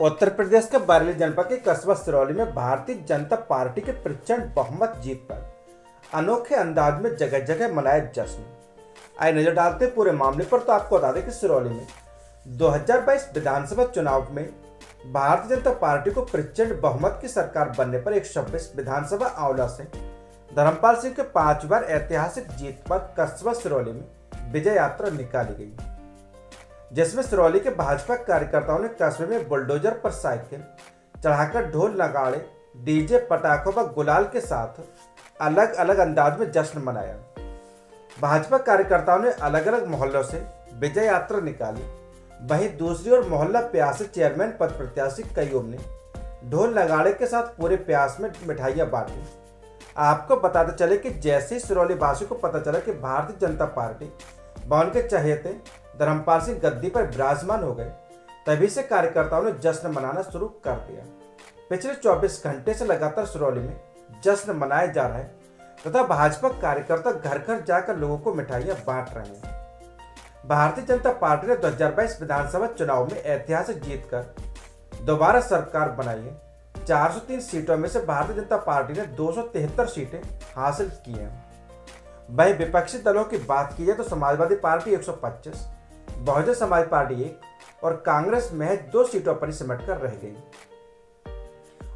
उत्तर प्रदेश के बरेली जनपद के कस्बा सिरौली में भारतीय जनता पार्टी के प्रचंड बहुमत जीत पर अनोखे अंदाज में जगह जगह मनाया जश्न। आइए नजर डालते हैं पूरे मामले पर। तो आपको बता दें कि सिरौली में 2022 विधानसभा चुनाव में भारतीय जनता पार्टी को प्रचंड बहुमत की सरकार बनने पर 126 विधानसभा आंवला से धर्मपाल सिंह के 5 बार ऐतिहासिक जीत पर कस्बा सिरौली में विजय यात्रा निकाली गई, जिसमें सिरौली के भाजपा कार्यकर्ताओं ने कस्बे में बुलडोजर पर साइकिल चढ़ाकर ढोल नगाड़े डीजे पटाखों व गुलाल के साथ अलग अलग अंदाज में जश्न मनाया। भाजपा कार्यकर्ताओं ने अलग अलग मोहल्लों से विजय यात्रा निकाली। वहीं दूसरी ओर मोहल्ला प्यास से चेयरमैन पद प्रत्याशी कईयों ने ढोल नगाड़े के साथ पूरे प्यास में मिठाइयां बांटी। आपको बताते चले कि जैसे ही सिरौली वासी को पता चला कि भारतीय जनता पार्टी व उनके चहेते धर्मपाल सिंह गद्दी पर विराजमान हो गए, तभी से कार्यकर्ताओं ने जश्न मनाना शुरू कर दिया। पिछले 24 घंटे से लगातार सिरौली में जश्न मनाया जा रहा है तथा भाजपा कार्यकर्ता घर घर जाकर लोगों को मिठाइयां बांट रहे हैं। भारतीय जनता पार्टी ने 2022 विधानसभा चुनाव में ऐतिहासिक जीत कर दोबारा सरकार बनाई है। 403 सीटों में से भारतीय जनता पार्टी ने 273 सीटें हासिल की हैं। वहीं विपक्षी दलों की बात की जाए तो समाजवादी पार्टी 125, बहुजन समाज पार्टी 1 और कांग्रेस महज 2 सीटों पर ही सिमट कर रह गई।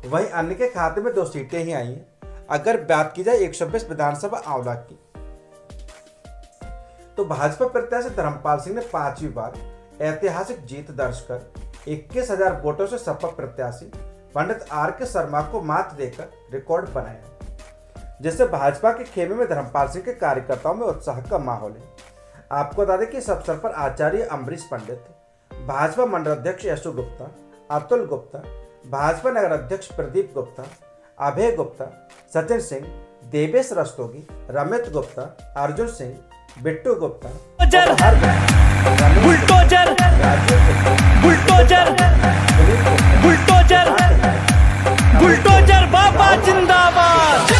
वहीं अन्य के खाते में 2 सीटें ही आई हैं। अगर बात की जाए 126 विधानसभा आंवला की, तो भाजपा प्रत्याशी धर्मपाल सिंह ने 5वीं बार ऐतिहासिक जीत दर्ज कर 21,000 वोटों से सपा प्रत्याशी पंडित R.K. शर्मा को मात देकर रिकॉर्ड बनाया, जिससे भाजपा के खेमे में धर्मपाल सिंह के कार्यकर्ताओं में उत्साह का माहौल है। आपको बता दें कि इस अवसर पर आचार्य अम्बरीश पंडित, भाजपा मंडल अध्यक्ष यशु गुप्ता, अतुल गुप्ता, भाजपा नगर अध्यक्ष Pradeep Gupta, Abhay Gupta, Sachin Singh, Devesh Rastogi, Ramit Gupta, Arjun Singh, Bittu Gupta, bulldozer bulldozer bulldozer bulldozer बाबा जिंदाबाद,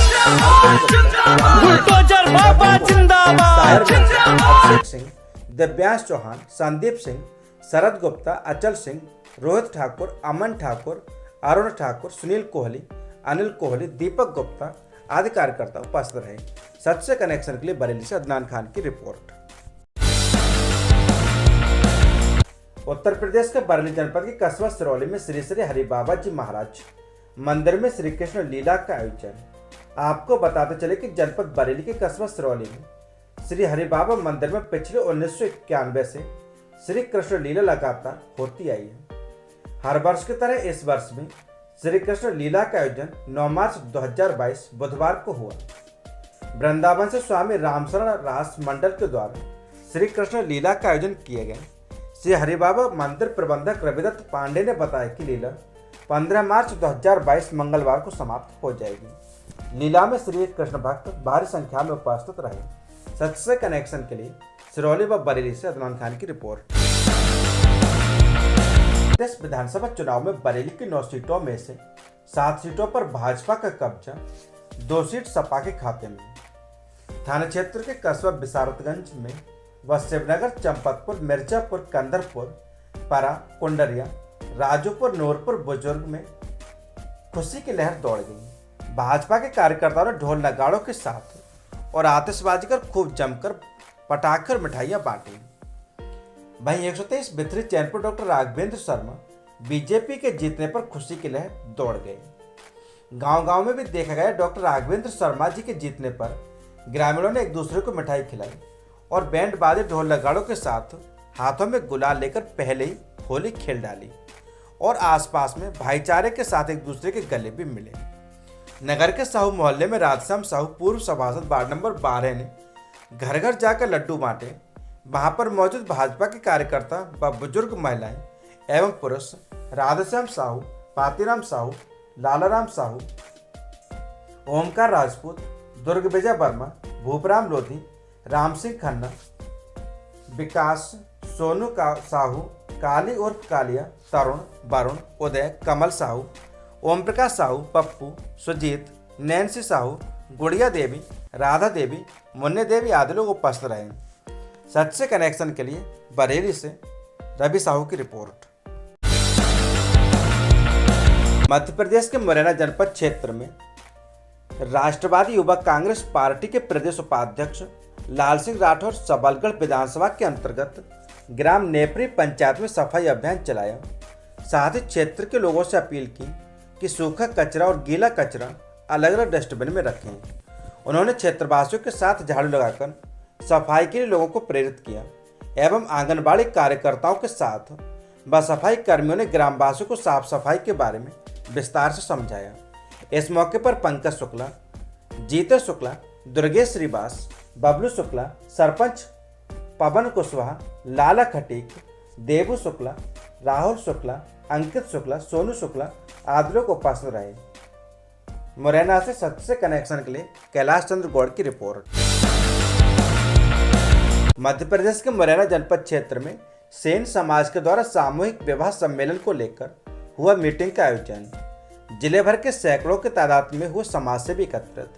बुलडोजर बाबा जिंदाबाद। अभिषेक सिंह, दिव्यांश चौहान, संदीप सिंह, शरद गुप्ता, अचल सिंह, रोहित ठाकुर, अमन ठाकुर, अरुण ठाकुर, सुनील कोहली, अनिल कोहली, दीपक गुप्ता आदि कार्यकर्ता उपस्थित रहे। सच से कनेक्शन के लिए बरेली से अदनान खान की रिपोर्ट। उत्तर प्रदेश के बरेली जनपद के कस्बा सिरौली में श्री श्री हरि बाबा जी महाराज मंदिर में श्री कृष्ण लीला का आयोजन। आपको बताते चले कि जनपद बरेली के कस्बा सिरौली में श्री हरि बाबा मंदिर में पिछले 1991 से श्री कृष्ण लीला लगातार होती आई है। हर वर्ष की तरह इस वर्ष में श्री कृष्ण लीला का आयोजन 9 मार्च 2022 बुधवार को हुआ। वृंदावन से स्वामी रामशरण रास मंडल के द्वारा श्री कृष्ण लीला का आयोजन किए गए। श्री हरि बाबा मंदिर प्रबंधक रविदत्त पांडे ने बताया कि लीला 15 मार्च 2022 मंगलवार को समाप्त हो जाएगी। लीला में श्री कृष्ण भक्त भारी संख्या में उपस्थित रहे। सच से कनेक्शन के लिए सिरौली व बरेली से अदनान खान की रिपोर्ट। इस विधानसभा चुनाव में बरेली की 9 सीटों में से 7 सीटों पर भाजपा का कब्जा, 2 सीट सपा के खाते में। थाना क्षेत्र के कस्बा बिसारतगंज में व शिवनगर, चंपतपुर, मिर्जापुर, कंदरपुर, परा, कुंडरिया, राजूपुर, नूरपुर, बुजुर्ग में खुशी की लहर दौड़ गई। भाजपा के कार्यकर्ताओं ने ढोल नगाड़ों के साथ और आतिशबाजी कर खूब जमकर पटाखे और मिठाइयां बांटी। वहीं 123 भित्री चैनपुर डॉक्टर राघवेंद्र शर्मा बीजेपी के जीतने पर खुशी की लहर दौड़ गई। गांव-गांव में भी देखा गया डॉक्टर राघवेंद्र शर्मा जी के जीतने पर ग्रामीणों ने एक दूसरे को मिठाई खिलाई और बैंड बाजे ढोल नगाड़ों के साथ हाथों में गुलाल लेकर पहले ही होली खेल डाली और आसपास में भाईचारे के साथ एक दूसरे के गले भी मिले। नगर के साहू मोहल्ले में राधश्याम साहू पूर्व सभासद वार्ड नंबर 12 ने घर घर जाकर लड्डू बांटे। वहां पर मौजूद भाजपा के कार्यकर्ता व बुजुर्ग महिलाएं एवं पुरुष राधश्याम साहू, पातीराम साहू, लालाराम साहू, ओमकार राजपूत, दुर्ग विजय वर्मा, भूपराम लोधी, राम सिंह खन्ना, विकास, सोनू साहू, काली उर्फ कालिया, तरुण, वरुण, उदय, कमल साहू, ओम प्रकाश साहू, पप्पू, सुजीत, नैन्सी साहू, गुड़िया देवी, राधा देवी, मुन्ने देवी आदि लोग उपस्थित रहे। सच से कनेक्शन के लिए बरेली से रवि साहू की रिपोर्ट। मध्य प्रदेश के मुरैना जनपद क्षेत्र में राष्ट्रवादी युवा कांग्रेस पार्टी के प्रदेश उपाध्यक्ष लाल सिंह राठौर सबलगढ़ विधानसभा के अंतर्गत ग्राम नेपरी पंचायत में सफाई अभियान चलाया। साथ ही क्षेत्र के लोगों से अपील की कि सूखा कचरा और गीला कचरा अलग अलग डस्टबिन में रखें। उन्होंने क्षेत्रवासियों के साथ झाड़ू लगाकर सफाई के लिए लोगों को प्रेरित किया एवं आंगनबाड़ी कार्यकर्ताओं के साथ सफाई कर्मियों ने ग्रामवासियों को साफ सफाई के बारे में विस्तार से समझाया। इस मौके पर पंकज शुक्ला, जीते शुक्ला, दुर्गेश श्रीवास, बबलू शुक्ला, सरपंच पवन कुशवाहा, लाला खटीक, देवू शुक्ला, राहुल शुक्ला, अंकित शुक्ला, सोनू शुक्ला आदि लोग उपस्थित रहे। मुरैना से सत्य से कनेक्शन के लिए कैलाश चंद्र गौड़ की रिपोर्ट। मध्य प्रदेश के मुरैना जनपद क्षेत्र में सेन समाज के द्वारा सामूहिक विवाह सम्मेलन को लेकर हुआ मीटिंग का आयोजन। जिले भर के सैकड़ों की तादाद में हुए समाज सेवी एकत्रित।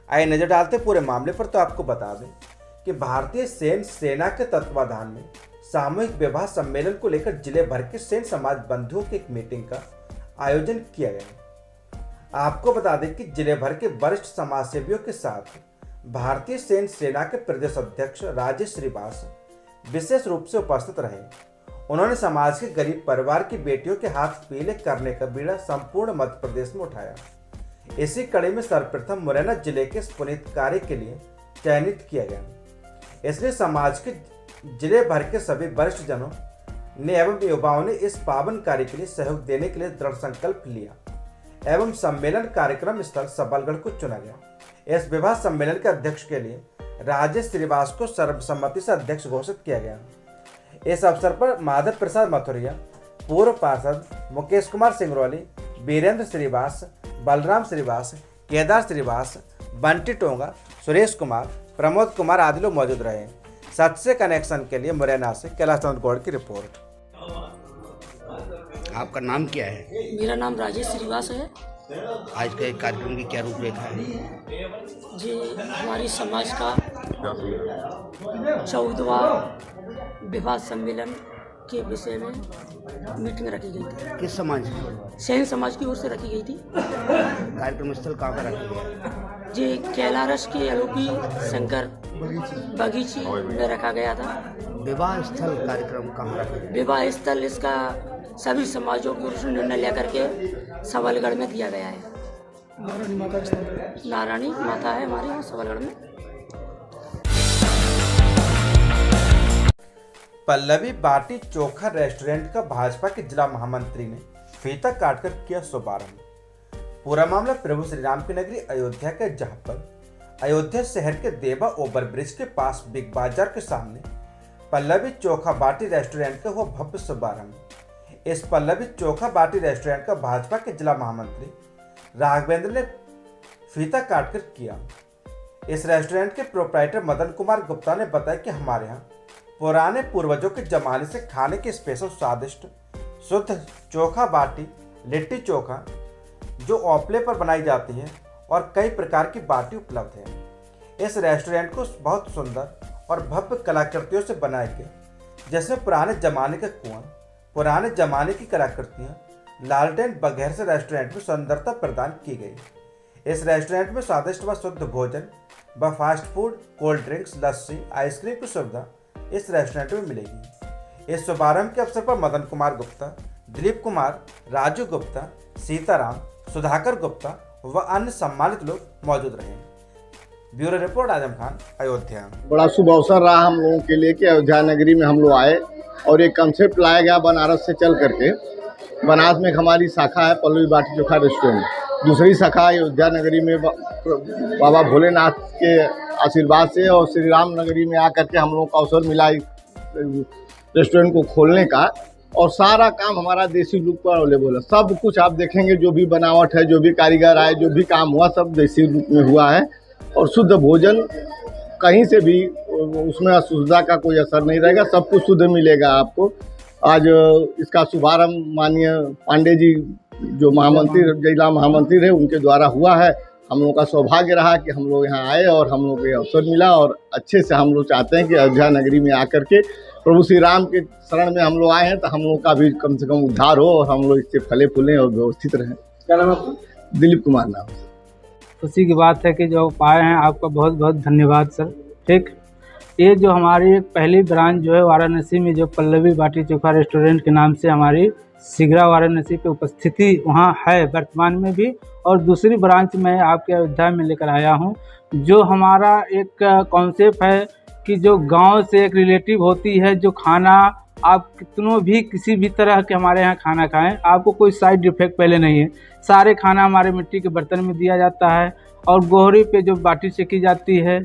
आइए नजर डालते पूरे मामले पर। तो आपको बता दें कि भारतीय सैन्य सेना के तत्वाधान में सामूहिक विवाह सम्मेलन को लेकर जिले भर के सैन्य समाज बंधुओं की एक मीटिंग का आयोजन किया गया। आपको बता दें कि जिले भर के वरिष्ठ समाज सेवियों के साथ भारतीय सैन्य सेना के प्रदेश अध्यक्ष राजेश श्रीवास विशेष रूप से उपस्थित रहे। उन्होंने समाज के गरीब परिवार की बेटियों के हाथ पीले करने का बीड़ा संपूर्ण मध्य प्रदेश में उठाया। इसी कड़ी में सर्वप्रथम मुरैना जिले के इस पुनीत कार्य के लिए चयनित किया गया। इसलिए समाज के जिले भर के सभी वरिष्ठ जनों ने एवं युवाओं ने इस पावन कार्य के लिए सहयोग देने के लिए दृढ़ संकल्प लिया एवं सम्मेलन कार्यक्रम स्थल सबलगढ़ को चुना गया। इस विवाह सम्मेलन के अध्यक्ष के लिए राजेश श्रीवास को सर्वसम्मति से अध्यक्ष घोषित किया गया। इस अवसर पर माधव प्रसाद मथुरिया, पूर्व पार्षद मुकेश कुमार सिंगरौली, वीरेंद्र श्रीवास, बलराम श्रीवास, केदार श्रीवास, बंटी टोंगा, सुरेश कुमार, प्रमोद कुमार आदि लोग मौजूद रहे। सच से कनेक्शन के लिए मुरैना से कैलाश चंद्र गौड़ की रिपोर्ट। आपका नाम क्या है? मेरा नाम राजेश श्रीवास है। आज के कार्यक्रम की क्या रूपरेखा है? जी, हमारी समाज का 14वां विवाह सम्मेलन के विषय में मीटिंग रखी गई थी। किस समाज की? सैन समाज की ओर से रखी गई थी। कार्यक्रम स्थल कहाँ पर रखा गया? जी, कैलारस के एलओपी शंकर बगीची में रखा गया था। विवाह स्थल कार्यक्रम कहाँ रखा गया? विवाह स्थल इसका सभी समाजों की ओर से निर्णय लेकर के सबलगढ़ में दिया गया है। नारायणी माता है हमारे यहाँ सबलगढ़ में। पल्लवी बाटी चोखा रेस्टोरेंट का भाजपा के जिला महामंत्री ने फीता काटकर किया शुभारंभ। पूरा मामला प्रभु श्री राम की नगरी अयोध्या के, जहां पर अयोध्या शहर के देवा ओवरब्रिज के पास बिग बाजार के सामने पल्लवी चोखा बाटी रेस्टोरेंट का हुआ भव्य शुभारंभ। इस पल्लवी चोखा बाटी रेस्टोरेंट का भाजपा के जिला महामंत्री राघवेंद्र ने फीता काटकर किया। इस रेस्टोरेंट के प्रोप्राइटर मदन कुमार गुप्ता ने बताया कि हमारे यहाँ पुराने पूर्वजों के जमाने से खाने के स्पेशल स्वादिष्ट शुद्ध चोखा बाटी, लिट्टी चोखा जो ओपले पर बनाई जाती है और कई प्रकार की बाटी उपलब्ध है। इस रेस्टोरेंट को बहुत सुंदर और भव्य कलाकृतियों से बनाया गया, जिसमें पुराने जमाने का कुआं, पुराने जमाने की कलाकृतियाँ, लालटेन वगैरह से रेस्टोरेंट में सुंदरता प्रदान की गई। इस रेस्टोरेंट में स्वादिष्ट व शुद्ध भोजन व फास्ट फूड, कोल्ड ड्रिंक्स, लस्सी, आइसक्रीम की सुविधा इस रेस्टोरेंट में मिलेगी। इस शुभारंभ के अवसर पर मदन कुमार गुप्ता, दिलीप कुमार, राजू गुप्ता, सीताराम, सुधाकर गुप्ता व अन्य सम्मानित लोग मौजूद रहे। Bureau report, Azam Khan, Ayodhya. बड़ा शुभ अवसर रहा हम लोगों के लिए कि अयोध्या नगरी में हम लोग आए और एक कंसेप्ट लाया गया बनारस से चल करके। बनारस में हमारी शाखा है पल्लवी बाटी चोखा रेस्टोरेंट, दूसरी शाखा अयोध्या नगरी में बाबा भोलेनाथ के आशीर्वाद से और श्री राम नगरी में आकर के हम लोगों को अवसर मिला रेस्टोरेंट को खोलने का। और सारा काम हमारा देसी रूप पर अवेलेबल है। सब कुछ आप देखेंगे, जो भी बनावट है, जो भी कारीगर आए, जो भी काम हुआ, सब देसी रूप में हुआ है। और शुद्ध भोजन कहीं से भी उसमें अशुद्धता का कोई असर नहीं रहेगा, सब कुछ शुद्ध मिलेगा आपको। आज इसका शुभारंभ माननीय पांडे जी जो महामंत्री, जिला महामंत्री रहे, उनके द्वारा हुआ है। हम लोग का सौभाग्य रहा कि हम लोग यहाँ आए और हम लोग को अवसर मिला। और अच्छे से हम लोग चाहते हैं कि अयोध्या नगरी में आकर के प्रभु श्री राम के शरण में हम लोग आए हैं, तो हम लोग का भी कम से कम उद्धार हो और हम लोग इससे फले फूलें और व्यवस्थित रहें। क्या नाम है आपका? दिलीप कुमार नाम। खुशी की बात है कि जो पाए हैं, आपका बहुत बहुत धन्यवाद सर। ठीक, ये जो हमारी एक पहली ब्रांच जो है वाराणसी में, जो पल्लवी बाटी चोखा रेस्टोरेंट के नाम से हमारी शीघ्रा वाराणसी पे उपस्थिति वहाँ है वर्तमान में भी, और दूसरी ब्रांच मैं आपके अयोध्या में लेकर आया हूँ। जो हमारा एक कॉन्सेप्ट है कि जो गांव से एक रिलेटिव होती है, जो खाना आप कितनों भी किसी भी तरह के हमारे यहाँ खाना खाएं, आपको कोई साइड इफेक्ट पहले नहीं है। सारे खाना हमारे मिट्टी के बर्तन में दिया जाता है, और गोहरी पे जो बाटी सेकी जाती है,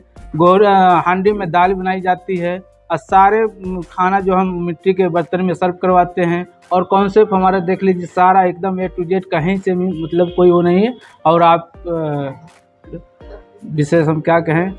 हांडी में दाल बनाई जाती है, और सारे खाना जो हम मिट्टी के बर्तन में सर्व करवाते हैं। और कॉन्सेप्ट हमारा देख लीजिए, सारा एकदम A to Z, कहीं से भी मतलब कोई वो नहीं है। और आप विशेष हम क्या कहें,